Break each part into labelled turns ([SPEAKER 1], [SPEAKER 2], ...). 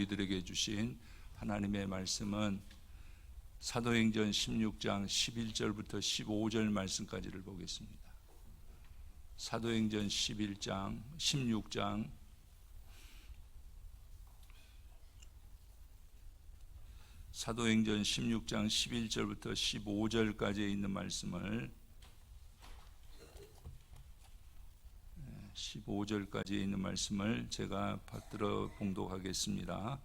[SPEAKER 1] 우리들에게 주신 하나님의 말씀은 사도행전 16장 11절부터 15절 말씀까지를 보겠습니다. 사도행전 16장 11절부터 15절까지에 있는 말씀을 15절까지에 있는 말씀을 제가 받들어 봉독하겠습니다.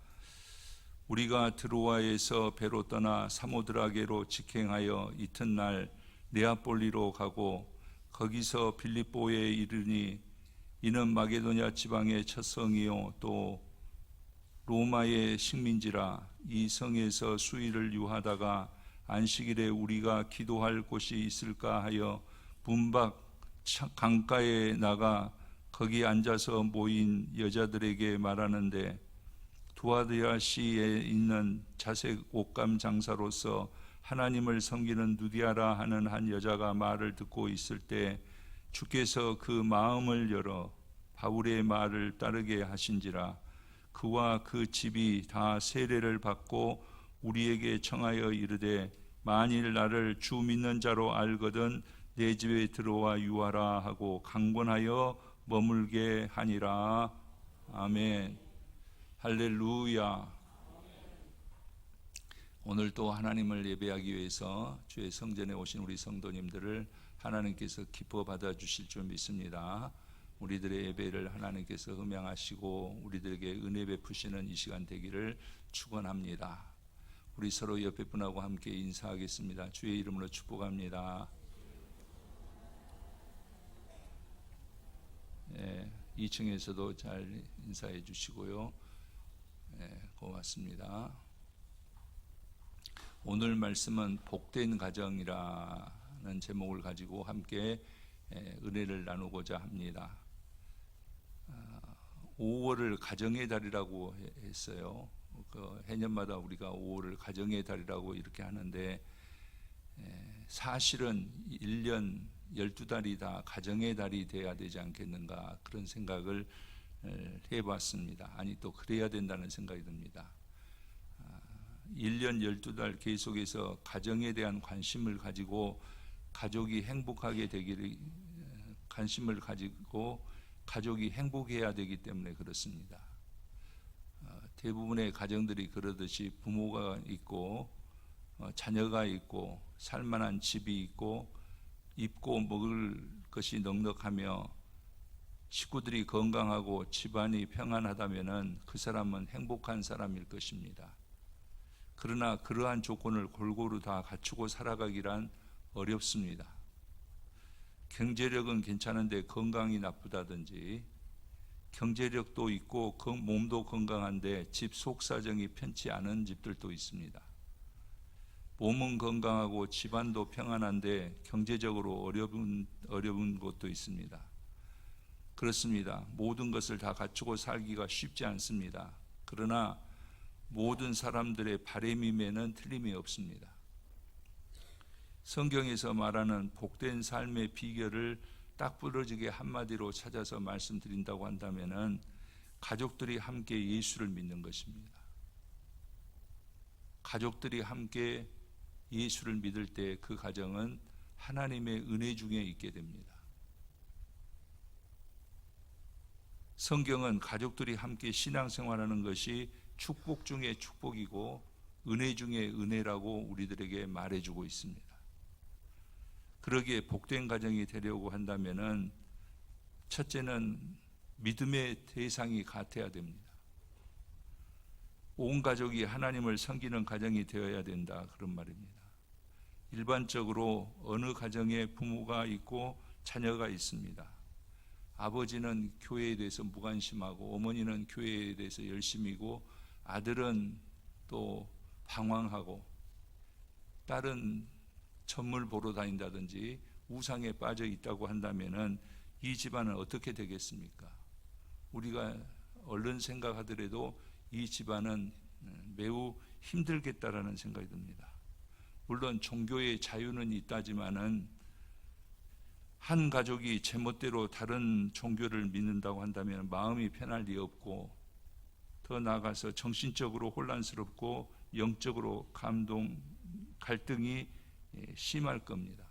[SPEAKER 1] 우리가 드로아에서 배로 떠나 사모드라게로 직행하여 이튿날 네아폴리로 가고 거기서 빌립보에 이르니 이는 마게도냐 지방의 첫 성이요 또 로마의 식민지라. 이 성에서 수일을 유하다가 안식일에 우리가 기도할 곳이 있을까 하여 분박 강가에 나가 거기 앉아서 모인 여자들에게 말하는데 두아디아시에 있는 자색 옷감 장사로서 하나님을 섬기는 누디아라 하는 한 여자가 말을 듣고 있을 때 주께서 그 마음을 열어 바울의 말을 따르게 하신지라. 그와 그 집이 다 세례를 받고 우리에게 청하여 이르되 만일 나를 주 믿는 자로 알거든 내 집에 들어와 유하라 하고 강권하여 머물게 하니라. 아멘. 할렐루야. 오늘 또 하나님을 예배하기 위해서 주의 성전에 오신 우리 성도님들을 하나님께서 기뻐 받아주실 줄 믿습니다. 우리들의 예배를 하나님께서 음양하시고 우리들에게 은혜 베푸시는 이 시간 되기를 축원합니다. 우리 서로 옆에 분하고 함께 인사하겠습니다. 주의 이름으로 축복합니다. 2층에서도 잘 인사해 주시고요. 고맙습니다. 오늘 말씀은 복된 가정이라는 제목을 가지고 함께 은혜를 나누고자 합니다. 5월을 가정의 달이라고 했어요. 해년마다 우리가 5월을 가정의 달이라고 이렇게 하는데 사실은 1년 12달이 다 가정의 달이 돼야 되지 않겠는가 그런 생각을 해봤습니다. 아니 또 그래야 된다는 생각이 듭니다. 1년 12달 계속해서 가정에 대한 관심을 가지고 가족이 행복하게 되기를 관심을 가지고 가족이 행복해야 되기 때문에 그렇습니다. 대부분의 가정들이 그러듯이 부모가 있고 자녀가 있고 살만한 집이 있고 입고 먹을 것이 넉넉하며 식구들이 건강하고 집안이 평안하다면 그 사람은 행복한 사람일 것입니다. 그러나 그러한 조건을 골고루 다 갖추고 살아가기란 어렵습니다. 경제력은 괜찮은데 건강이 나쁘다든지 경제력도 있고 몸도 건강한데 집 속사정이 편치 않은 집들도 있습니다. 몸은 건강하고 집안도 평안한데 경제적으로 어려운 곳도 있습니다. 그렇습니다. 모든 것을 다 갖추고 살기가 쉽지 않습니다. 그러나 모든 사람들의 바람임에는 틀림이 없습니다. 성경에서 말하는 복된 삶의 비결을 딱 부러지게 한마디로 찾아서 말씀드린다고 한다면 가족들이 함께 예수를 믿는 것입니다. 가족들이 함께 예수를 믿을 때 그 가정은 하나님의 은혜 중에 있게 됩니다. 성경은 가족들이 함께 신앙생활하는 것이 축복 중에 축복이고 은혜 중에 은혜라고 우리들에게 말해주고 있습니다. 그러기에 복된 가정이 되려고 한다면 첫째는 믿음의 대상이 같아야 됩니다. 온 가족이 하나님을 섬기는 가정이 되어야 된다 그런 말입니다. 일반적으로 어느 가정에 부모가 있고 자녀가 있습니다. 아버지는 교회에 대해서 무관심하고 어머니는 교회에 대해서 열심이고 아들은 또 방황하고 딸은 천물 보러 다닌다든지 우상에 빠져 있다고 한다면 이 집안은 어떻게 되겠습니까? 우리가 얼른 생각하더라도 이 집안은 매우 힘들겠다라는 생각이 듭니다. 물론 종교의 자유는 있다지만은 한 가족이 제멋대로 다른 종교를 믿는다고 한다면 마음이 편할 리 없고 더 나아가서 정신적으로 혼란스럽고 영적으로 갈등이 심할 겁니다.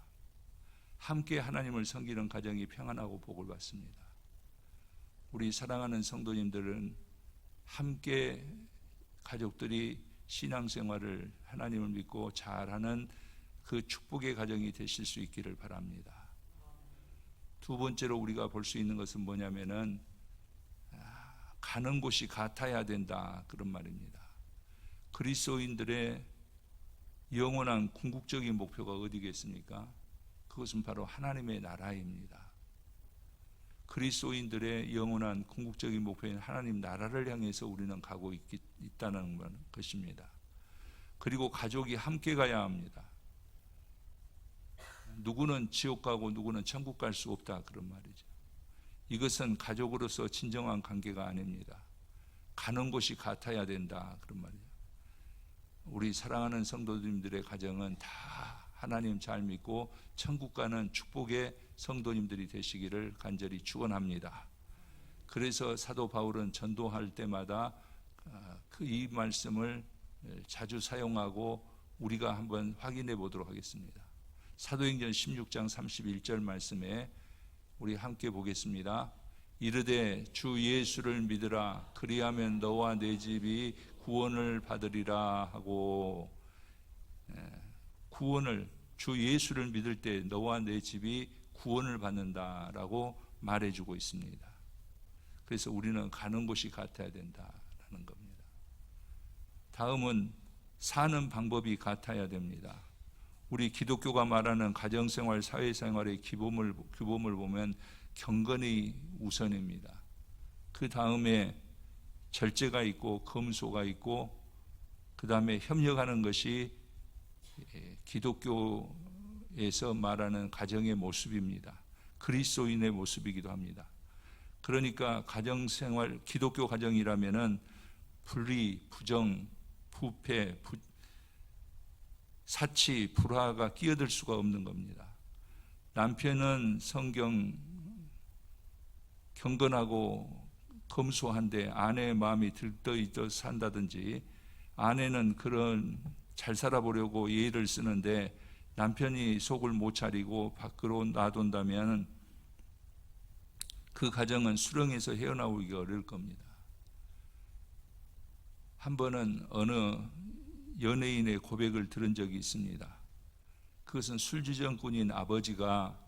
[SPEAKER 1] 함께 하나님을 섬기는 가정이 평안하고 복을 받습니다. 우리 사랑하는 성도님들은 함께 가족들이 신앙생활을 하나님을 믿고 잘하는 그 축복의 가정이 되실 수 있기를 바랍니다. 두 번째로 우리가 볼 수 있는 것은 뭐냐면은 가는 곳이 같아야 된다, 그런 말입니다. 그리스도인들의 영원한 궁극적인 목표가 어디겠습니까? 그것은 바로 하나님의 나라입니다. 그리스도인들의 영원한 궁극적인 목표인 하나님 나라를 향해서 우리는 가고 있다는 것입니다. 그리고 가족이 함께 가야 합니다. 누구는 지옥 가고 누구는 천국 갈 수 없다, 그런 말이죠. 이것은 가족으로서 진정한 관계가 아닙니다. 가는 곳이 같아야 된다, 그런 말이죠. 우리 사랑하는 성도님들의 가정은 다 하나님 잘 믿고 천국 가는 축복의 성도님들이 되시기를 간절히 축원합니다. 그래서 사도 바울은 전도할 때마다 이 말씀을 자주 사용하고 우리가 한번 확인해 보도록 하겠습니다. 사도행전 16장 31절 말씀에 우리 함께 보겠습니다. 이르되 주 예수를 믿으라, 그리하면 너와 내 집이 구원을 받으리라 하고, 구원을, 주 예수를 믿을 때 너와 내 집이 구원을 받는다라고 말해주고 있습니다. 그래서 우리는 가는 곳이 같아야 된다라는 겁니다. 다음은 사는 방법이 같아야 됩니다. 우리 기독교가 말하는 가정생활, 사회생활의 규범을 보면 경건이 우선입니다. 그 다음에 절제가 있고 검소가 있고, 그 다음에 협력하는 것이 기독교에서 말하는 가정의 모습입니다. 그리스도인의 모습이기도 합니다. 그러니까 가정생활, 기독교 가정이라면은 분리, 부정, 부패, 사치, 불화가 끼어들 수가 없는 겁니다. 남편은 성경 경건하고 검소한데 아내의 마음이 들떠있어 산다든지, 아내는 그런 잘 살아보려고 예의를 쓰는데 남편이 속을 못 차리고 밖으로 놔둔다면 그 가정은 수렁에서 헤어나오기가 어려울 겁니다. 한 번은 어느 연예인의 고백을 들은 적이 있습니다. 그것은 술주정꾼인 아버지가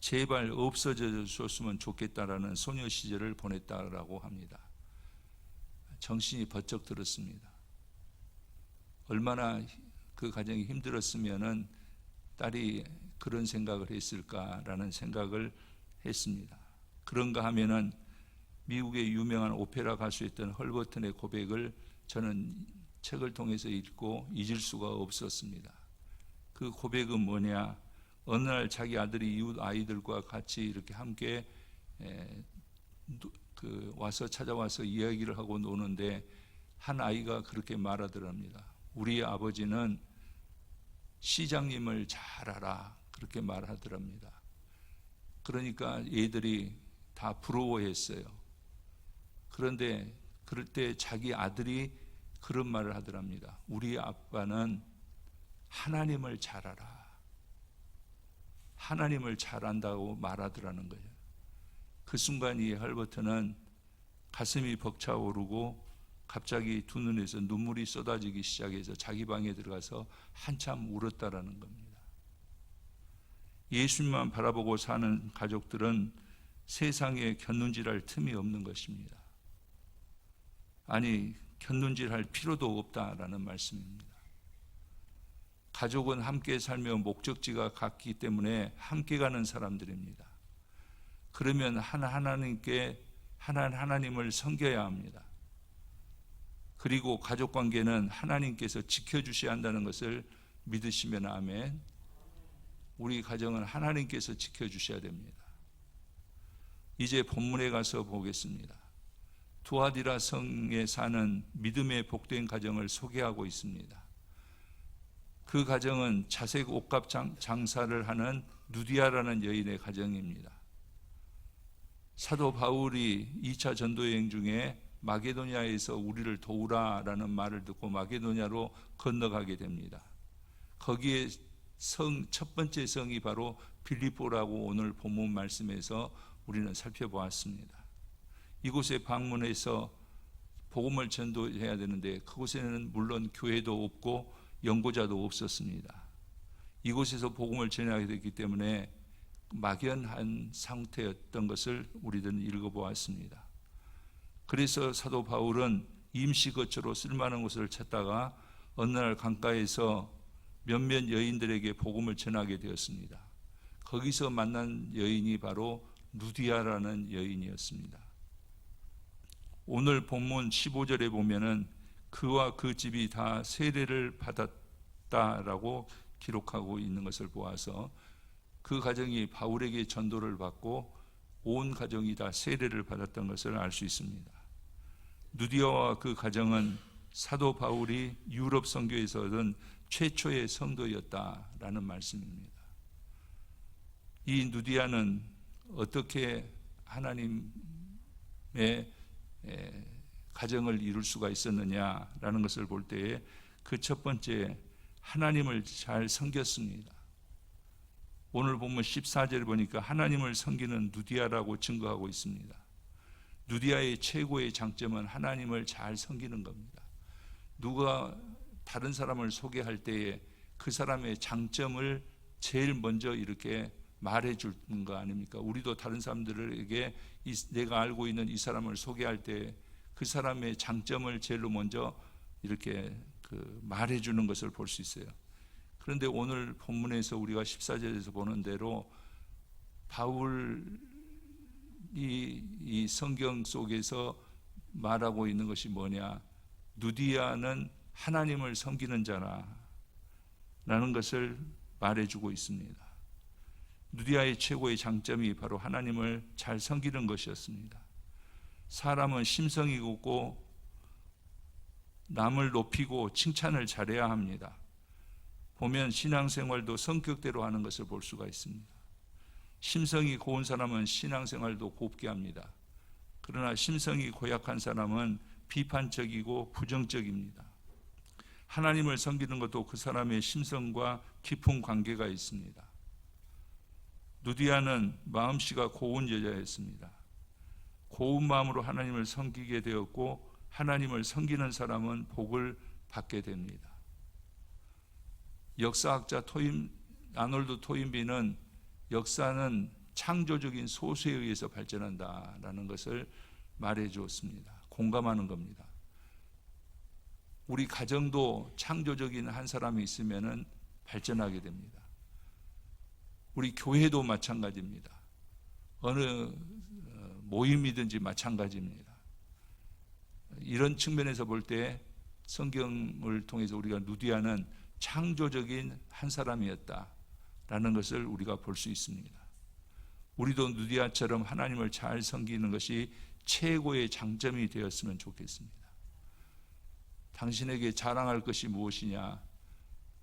[SPEAKER 1] 제발 없어져 줬으면 좋겠다라는 소녀 시절을 보냈다라고 합니다. 정신이 번쩍 들었습니다. 얼마나 그 가정이 힘들었으면은 딸이 그런 생각을 했을까라는 생각을 했습니다. 그런가 하면은 미국의 유명한 오페라 가수였던 헐버튼의 고백을 저는 책을 통해서 읽고 잊을 수가 없었습니다. 그 고백은 뭐냐? 어느 날 자기 아들이 이웃 아이들과 같이 이렇게 함께 와서 찾아와서 이야기를 하고 노는데 한 아이가 그렇게 말하더랍니다. 우리 아버지는 시장님을 잘 알아, 그렇게 말하더랍니다. 그러니까 얘들이 다 부러워했어요. 그런데 그럴 때 자기 아들이 그런 말을 하더랍니다. 우리 아빠는 하나님을 잘 알아, 하나님을 잘 안다고 말하더라는 거예요. 그 순간 이 헐버트는 가슴이 벅차오르고 갑자기 두 눈에서 눈물이 쏟아지기 시작해서 자기 방에 들어가서 한참 울었다라는 겁니다. 예수님만 바라보고 사는 가족들은 세상에 곁눈질할 틈이 없는 것입니다. 아니, 곁눈질할 필요도 없다라는 말씀입니다. 가족은 함께 살며 목적지가 같기 때문에 함께 가는 사람들입니다. 그러면 하나님을 섬겨야 합니다. 그리고 가족관계는 하나님께서 지켜주셔야 한다는 것을 믿으시면 아멘. 우리 가정은 하나님께서 지켜주셔야 됩니다. 이제 본문에 가서 보겠습니다. 두아디라 성에 사는 믿음의 복된 가정을 소개하고 있습니다. 그 가정은 자색 옷값 장사를 하는 누디아라는 여인의 가정입니다. 사도 바울이 2차 전도여행 중에 마게도냐에서 우리를 도우라라는 말을 듣고 마게도냐로 건너가게 됩니다. 거기에 첫 번째 성이 바로 빌립보라고 오늘 본문 말씀에서 우리는 살펴보았습니다. 이곳에 방문해서 복음을 전도해야 되는데 그곳에는 물론 교회도 없고 연고자도 없었습니다. 이곳에서 복음을 전하게 됐기 때문에 막연한 상태였던 것을 우리들은 읽어보았습니다. 그래서 사도 바울은 임시 거처로 쓸만한 곳을 찾다가 어느 날 강가에서 몇몇 여인들에게 복음을 전하게 되었습니다. 거기서 만난 여인이 바로 누디아라는 여인이었습니다. 오늘 본문 15절에 보면은 그와 그 집이 다 세례를 받았다라고 기록하고 있는 것을 보아서 그 가정이 바울에게 전도를 받고 온 가정이 다 세례를 받았던 것을 알 수 있습니다. 누디아와 그 가정은 사도 바울이 유럽 선교에서 얻은 최초의 성도였다라는 말씀입니다. 이 누디아는 어떻게 하나님의 가정을 이룰 수가 있었느냐라는 것을 볼 때에 그 첫 번째, 하나님을 잘 섬겼습니다. 오늘 보면 14절을 보니까 하나님을 섬기는 누디아라고 증거하고 있습니다. 누디아의 최고의 장점은 하나님을 잘 섬기는 겁니다. 누가 다른 사람을 소개할 때에 그 사람의 장점을 제일 먼저 이렇게 말해 주는 거 아닙니까? 우리도 다른 사람들에게 내가 알고 있는 이 사람을 소개할 때 그 사람의 장점을 제일 먼저 이렇게 말해 주는 것을 볼 수 있어요. 그런데 오늘 본문에서 우리가 14절에서 보는 대로 바울이 이 성경 속에서 말하고 있는 것이 뭐냐? 누디아는 하나님을 섬기는 자라는 것을 말해주고 있습니다. 누디아의 최고의 장점이 바로 하나님을 잘 섬기는 것이었습니다. 사람은 심성이 곱고 남을 높이고 칭찬을 잘해야 합니다. 보면 신앙생활도 성격대로 하는 것을 볼 수가 있습니다. 심성이 고운 사람은 신앙생활도 곱게 합니다. 그러나 심성이 고약한 사람은 비판적이고 부정적입니다. 하나님을 섬기는 것도 그 사람의 심성과 깊은 관계가 있습니다. 누디아는 마음씨가 고운 여자였습니다. 고운 마음으로 하나님을 섬기게 되었고 하나님을 섬기는 사람은 복을 받게 됩니다. 역사학자 아놀드 토인비는 역사는 창조적인 소수에 의해서 발전한다라는 것을 말해 주었습니다. 공감하는 겁니다. 우리 가정도 창조적인 한 사람이 있으면 발전하게 됩니다. 우리 교회도 마찬가지입니다. 어느 모임이든지 마찬가지입니다. 이런 측면에서 볼 때 성경을 통해서 우리가 누디아는 창조적인 한 사람이었다라는 것을 우리가 볼 수 있습니다. 우리도 누디아처럼 하나님을 잘 섬기는 것이 최고의 장점이 되었으면 좋겠습니다. 당신에게 자랑할 것이 무엇이냐?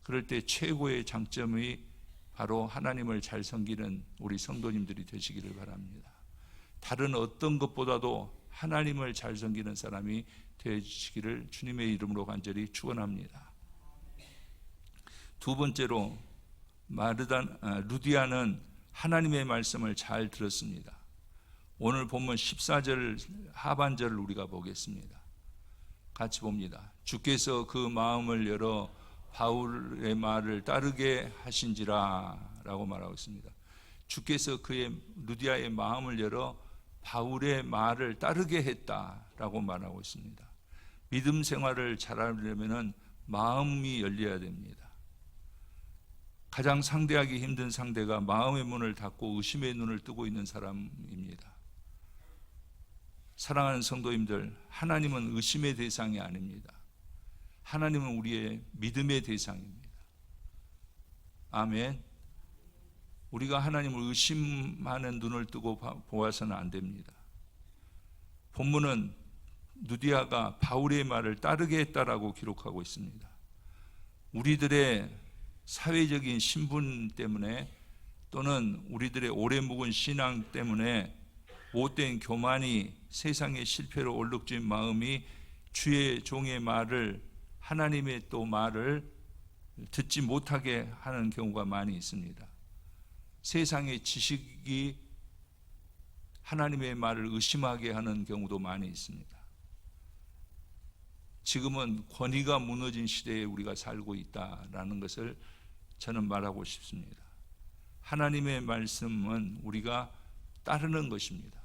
[SPEAKER 1] 그럴 때 최고의 장점이 바로 하나님을 잘 섬기는 우리 성도님들이 되시기를 바랍니다. 다른 어떤 것보다도 하나님을 잘 섬기는 사람이 되시기를 주님의 이름으로 간절히 축원합니다. 두 번째로 루디아는 하나님의 말씀을 잘 들었습니다. 오늘 본문 14절 하반절을 우리가 보겠습니다. 같이 봅니다. 주께서 그 마음을 열어 바울의 말을 따르게 하신지라 라고 말하고 있습니다. 주께서 루디아의 마음을 열어 바울의 말을 따르게 했다라고 말하고 있습니다. 믿음 생활을 잘하려면 마음이 열려야 됩니다. 가장 상대하기 힘든 상대가 마음의 문을 닫고 의심의 눈을 뜨고 있는 사람입니다. 사랑하는 성도님들, 하나님은 의심의 대상이 아닙니다. 하나님은 우리의 믿음의 대상입니다. 아멘. 우리가 하나님을 의심하는 눈을 뜨고 보아서는 안 됩니다. 본문은 누디아가 바울의 말을 따르게 했다라고 기록하고 있습니다. 우리들의 사회적인 신분 때문에 또는 우리들의 오래 묵은 신앙 때문에 못된 교만이 세상의 실패로 얼룩진 마음이 주의 종의 말을, 하나님의 또 말을 듣지 못하게 하는 경우가 많이 있습니다. 세상의 지식이 하나님의 말을 의심하게 하는 경우도 많이 있습니다. 지금은 권위가 무너진 시대에 우리가 살고 있다라는 것을 저는 말하고 싶습니다. 하나님의 말씀은 우리가 따르는 것입니다.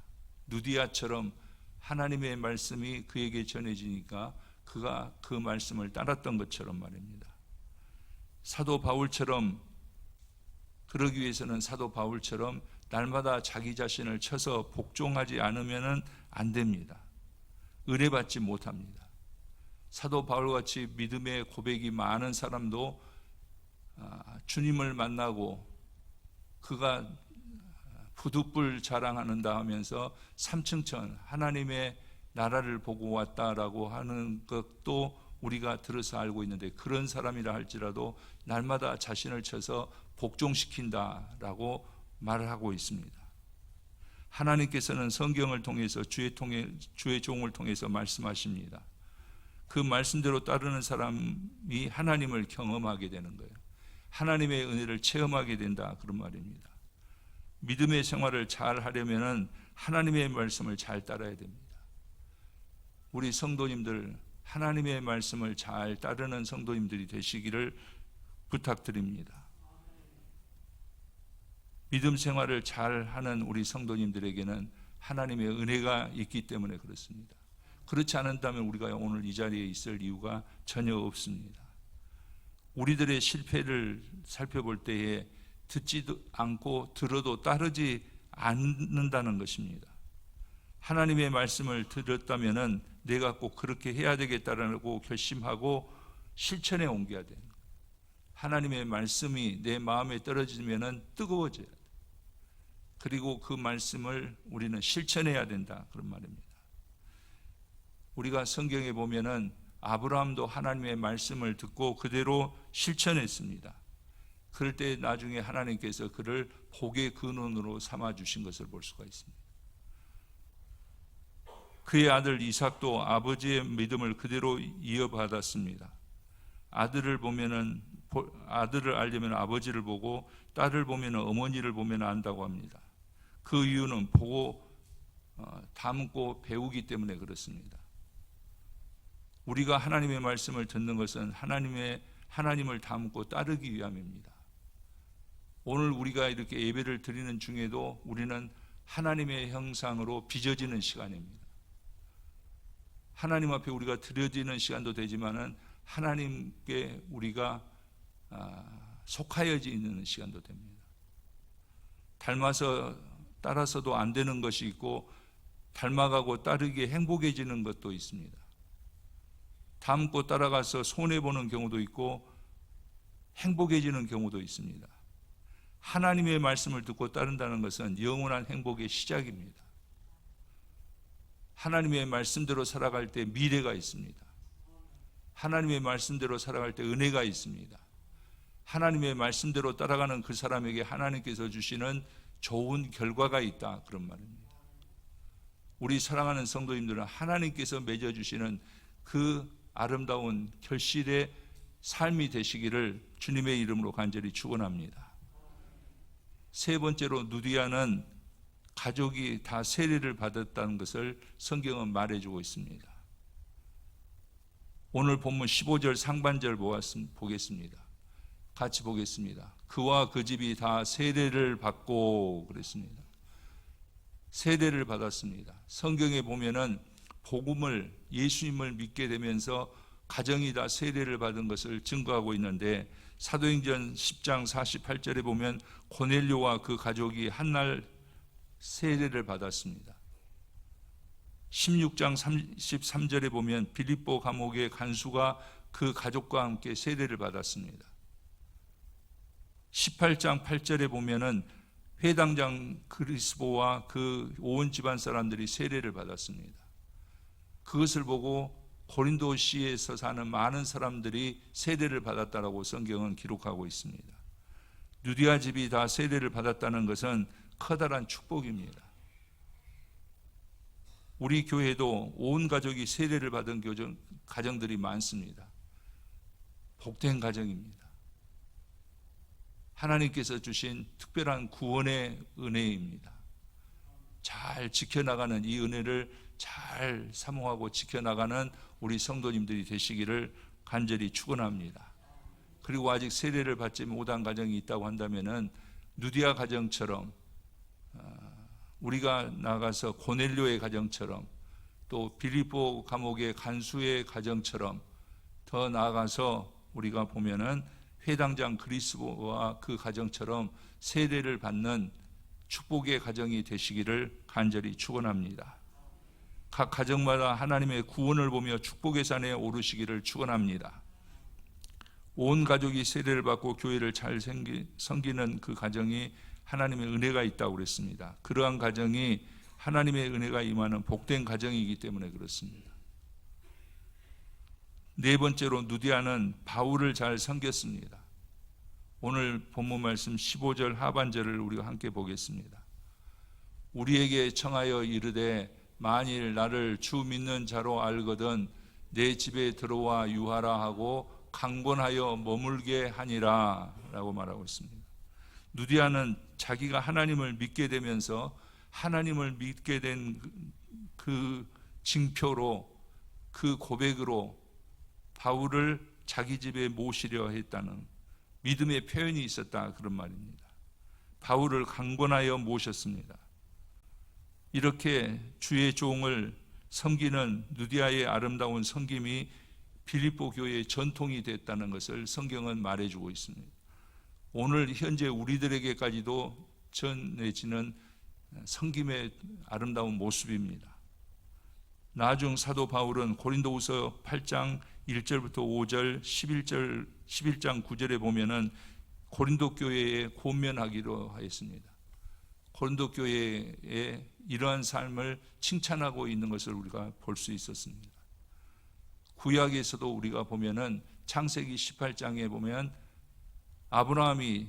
[SPEAKER 1] 누디아처럼 하나님의 말씀이 그에게 전해지니까 그가 그 말씀을 따랐던 것처럼 말입니다. 사도 바울처럼, 그러기 위해서는 사도 바울처럼 날마다 자기 자신을 쳐서 복종하지 않으면 안 됩니다. 은혜받지 못합니다. 사도 바울같이 믿음의 고백이 많은 사람도 주님을 만나고 그가 부득불 자랑하는다 하면서 삼층천 하나님의 나라를 보고 왔다라고 하는 것도 우리가 들어서 알고 있는데, 그런 사람이라 할지라도 날마다 자신을 쳐서 복종시킨다라고 말을 하고 있습니다. 하나님께서는 성경을 통해서 주의 종을 통해서 말씀하십니다. 그 말씀대로 따르는 사람이 하나님을 경험하게 되는 거예요. 하나님의 은혜를 체험하게 된다, 그런 말입니다. 믿음의 생활을 잘 하려면 하나님의 말씀을 잘 따라야 됩니다. 우리 성도님들, 하나님의 말씀을 잘 따르는 성도님들이 되시기를 부탁드립니다. 믿음 생활을 잘 하는 우리 성도님들에게는 하나님의 은혜가 있기 때문에 그렇습니다. 그렇지 않다면 우리가 오늘 이 자리에 있을 이유가 전혀 없습니다. 우리들의 실패를 살펴볼 때에 듣지도 않고 들어도 따르지 않는다는 것입니다. 하나님의 말씀을 들었다면 내가 꼭 그렇게 해야 되겠다라고 결심하고 실천에 옮겨야 돼요. 하나님의 말씀이 내 마음에 떨어지면 뜨거워져야 돼요. 그리고 그 말씀을 우리는 실천해야 된다, 그런 말입니다. 우리가 성경에 보면은 아브라함도 하나님의 말씀을 듣고 그대로 실천했습니다. 그럴 때 나중에 하나님께서 그를 복의 근원으로 삼아 주신 것을 볼 수가 있습니다. 그의 아들 이삭도 아버지의 믿음을 그대로 이어받았습니다. 아들을 알려면 아버지를 보고 딸을 보면 어머니를 보면 안다고 합니다. 그 이유는 보고 담고 배우기 때문에 그렇습니다. 우리가 하나님의 말씀을 듣는 것은 하나님을 담고 따르기 위함입니다. 오늘 우리가 이렇게 예배를 드리는 중에도 우리는 하나님의 형상으로 빚어지는 시간입니다. 하나님 앞에 우리가 드려지는 시간도 되지만은 하나님께 우리가 속하여져 있는 시간도 됩니다. 닮아서 따라서도 안 되는 것이 있고, 닮아가고 따르기에 행복해지는 것도 있습니다. 닮고 따라가서 손해보는 경우도 있고 행복해지는 경우도 있습니다. 하나님의 말씀을 듣고 따른다는 것은 영원한 행복의 시작입니다. 하나님의 말씀대로 살아갈 때 미래가 있습니다. 하나님의 말씀대로 살아갈 때 은혜가 있습니다. 하나님의 말씀대로 따라가는 그 사람에게 하나님께서 주시는 좋은 결과가 있다, 그런 말입니다. 우리 사랑하는 성도님들은 하나님께서 맺어주시는 그 아름다운 결실의 삶이 되시기를 주님의 이름으로 간절히 축원합니다. 세 번째로, 누디아는 가족이 다 세례를 받았다는 것을 성경은 말해주고 있습니다. 오늘 본문 15절 상반절 보겠습니다. 같이 보겠습니다. 그와 그 집이 다 세례를 받고, 그랬습니다. 세례를 받았습니다. 성경에 보면은 복음을, 예수님을 믿게 되면서 가정이 다 세례를 받은 것을 증거하고 있는데, 사도행전 10장 48절에 보면 고넬료와 그 가족이 한날 세례를 받았습니다. 16장 33절에 보면 빌립보 감옥의 간수가 그 가족과 함께 세례를 받았습니다. 18장 8절에 보면은 회당장 그리스보와 그 온 집안 사람들이 세례를 받았습니다. 그것을 보고 고린도시에서 사는 많은 사람들이 세례를 받았다라고 성경은 기록하고 있습니다. 누디아 집이 다 세례를 받았다는 것은 커다란 축복입니다. 우리 교회도 온 가족이 세례를 받은 가정들이 많습니다. 복된 가정입니다. 하나님께서 주신 특별한 구원의 은혜입니다. 잘 지켜나가는 이 은혜를 잘 사모하고 지켜나가는 우리 성도님들이 되시기를 간절히 축원합니다. 그리고 아직 세례를 받지 못한 가정이 있다고 한다면은 누디아 가정처럼, 우리가 나가서 고넬료의 가정처럼, 또 빌립보 감옥의 간수의 가정처럼 더 나아가서 우리가 보면은 회당장 그리스도와 그 가정처럼 세례를 받는 축복의 가정이 되시기를 간절히 축원합니다. 각 가정마다 하나님의 구원을 보며 축복의 산에 오르시기를 축원합니다. 온 가족이 세례를 받고 교회를 잘 섬기는 그 가정이 하나님의 은혜가 있다고 그랬습니다. 그러한 가정이 하나님의 은혜가 임하는 복된 가정이기 때문에 그렇습니다. 네 번째로 누디아는 바울을 잘 섬겼습니다. 오늘 본문 말씀 15절 하반절을 우리가 함께 보겠습니다. 우리에게 청하여 이르되 만일 나를 주 믿는 자로 알거든 내 집에 들어와 유하라 하고 강권하여 머물게 하니라 라고 말하고 있습니다. 누디아는 자기가 하나님을 믿게 되면서 하나님을 믿게 된 그 징표로, 그 고백으로 바울을 자기 집에 모시려 했다는 믿음의 표현이 있었다, 그런 말입니다. 바울을 강권하여 모셨습니다. 이렇게 주의 종을 섬기는 누디아의 아름다운 섬김이 빌립보 교회의 전통이 됐다는 것을 성경은 말해주고 있습니다. 오늘 현재 우리들에게까지도 전해지는 섬김의 아름다운 모습입니다. 나중 사도 바울은 고린도후서 8장 1절부터 5절, 11장 9절에 보면은 고린도 교회에 권면하기로 하였습니다. 고린도 교회의 이러한 삶을 칭찬하고 있는 것을 우리가 볼 수 있었습니다. 구약에서도 우리가 보면은 창세기 18장에 보면 아브라함이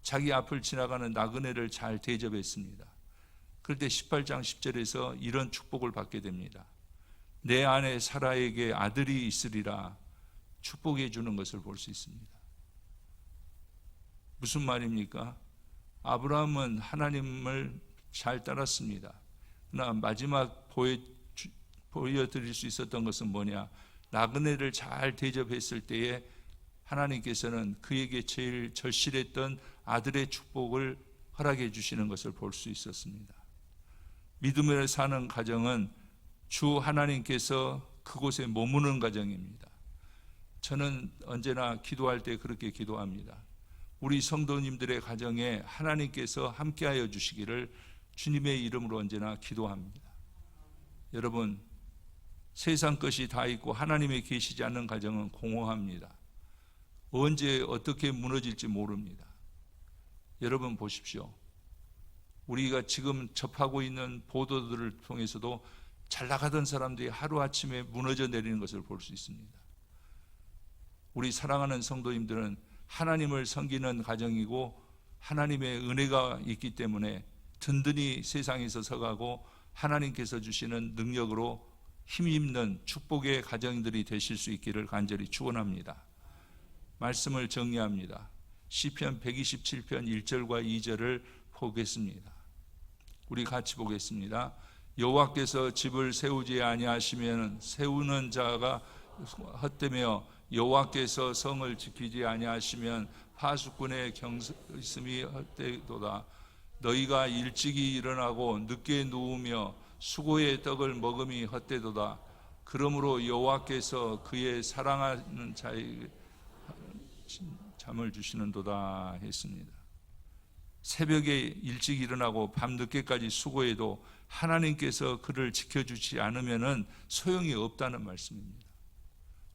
[SPEAKER 1] 자기 앞을 지나가는 나그네를 잘 대접했습니다. 그럴 때 18장 10절에서 이런 축복을 받게 됩니다. 내 아내 사라에게 아들이 있으리라 축복해 주는 것을 볼 수 있습니다. 무슨 말입니까? 아브라함은 하나님을 잘 따랐습니다. 그러나 마지막 보여드릴 수 있었던 것은 뭐냐? 나그네를 잘 대접했을 때에 하나님께서는 그에게 제일 절실했던 아들의 축복을 허락해 주시는 것을 볼 수 있었습니다. 믿음으로 사는 가정은 주 하나님께서 그곳에 머무는 가정입니다. 저는 언제나 기도할 때 그렇게 기도합니다. 우리 성도님들의 가정에 하나님께서 함께하여 주시기를 주님의 이름으로 언제나 기도합니다. 여러분, 세상 것이 다 있고 하나님이 계시지 않는 가정은 공허합니다. 언제 어떻게 무너질지 모릅니다. 여러분 보십시오. 우리가 지금 접하고 있는 보도들을 통해서도 잘 나가던 사람들이 하루아침에 무너져 내리는 것을 볼 수 있습니다. 우리 사랑하는 성도님들은 하나님을 섬기는 가정이고 하나님의 은혜가 있기 때문에 든든히 세상에서 서가고 하나님께서 주시는 능력으로 힘입는 축복의 가정들이 되실 수 있기를 간절히 축원합니다. 말씀을 정리합니다. 시편 127편 1절과 2절을 보겠습니다. 우리 같이 보겠습니다. 여호와께서 집을 세우지 아니하시면 세우는 자가 헛되며 여호와께서 성을 지키지 아니하시면 파수꾼의 경성이 헛되도다. 너희가 일찍이 일어나고 늦게 누우며 수고의 떡을 먹음이 헛되도다. 그러므로 여호와께서 그의 사랑하는 자에게 잠을 주시는도다 했습니다. 새벽에 일찍 일어나고 밤늦게까지 수고해도 하나님께서 그를 지켜주지 않으면 소용이 없다는 말씀입니다.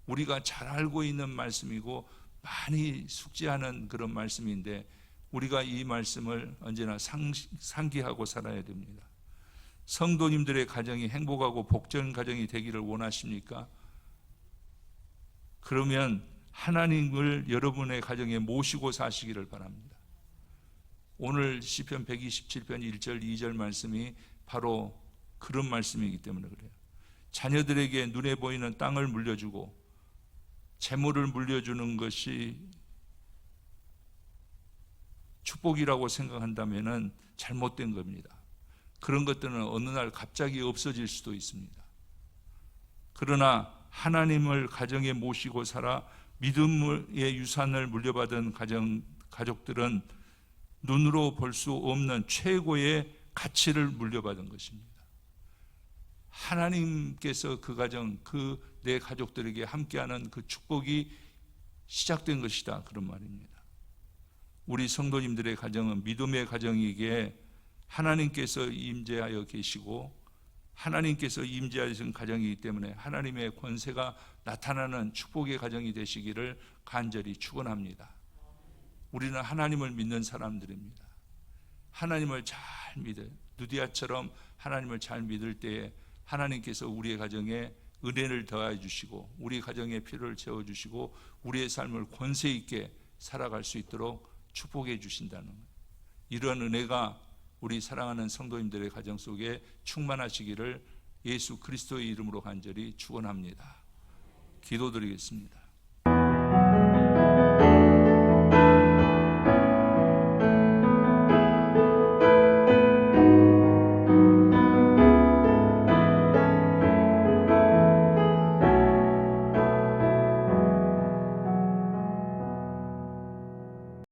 [SPEAKER 1] 우리가 잘 알고 있는 말씀이고 많이 숙지하는 그런 말씀인데 우리가 이 말씀을 언제나 상기하고 살아야 됩니다. 성도님들의 가정이 행복하고 복된 가정이 되기를 원하십니까? 그러면 하나님을 여러분의 가정에 모시고 사시기를 바랍니다. 오늘 시편 127편 1절 2절 말씀이 바로 그런 말씀이기 때문에 그래요. 자녀들에게 눈에 보이는 땅을 물려주고 재물을 물려주는 것이 축복이라고 생각한다면 잘못된 겁니다. 그런 것들은 어느 날 갑자기 없어질 수도 있습니다. 그러나 하나님을 가정에 모시고 살아 믿음의 유산을 물려받은 가족들은 눈으로 볼 수 없는 최고의 가치를 물려받은 것입니다. 하나님께서 그 가정, 내 가족들에게 함께하는 그 축복이 시작된 것이다, 그런 말입니다. 우리 성도님들의 가정은 믿음의 가정이기에 하나님께서 임재하여 계시고 하나님께서 임재하신 가정이기 때문에 하나님의 권세가 나타나는 축복의 가정이 되시기를 간절히 축원합니다. 우리는 하나님을 믿는 사람들입니다. 하나님을 잘 믿어요. 누디아처럼 하나님을 잘 믿을 때에 하나님께서 우리의 가정에 은혜를 더해 주시고 우리 가정의 필요를 채워 주시고 우리의 삶을 권세 있게 살아갈 수 있도록 축복해 주신다는 거예요. 이런 은혜가 우리 사랑하는 성도님들의 가정 속에 충만하시기를 예수 그리스도의 이름으로 간절히 축원합니다. 기도드리겠습니다.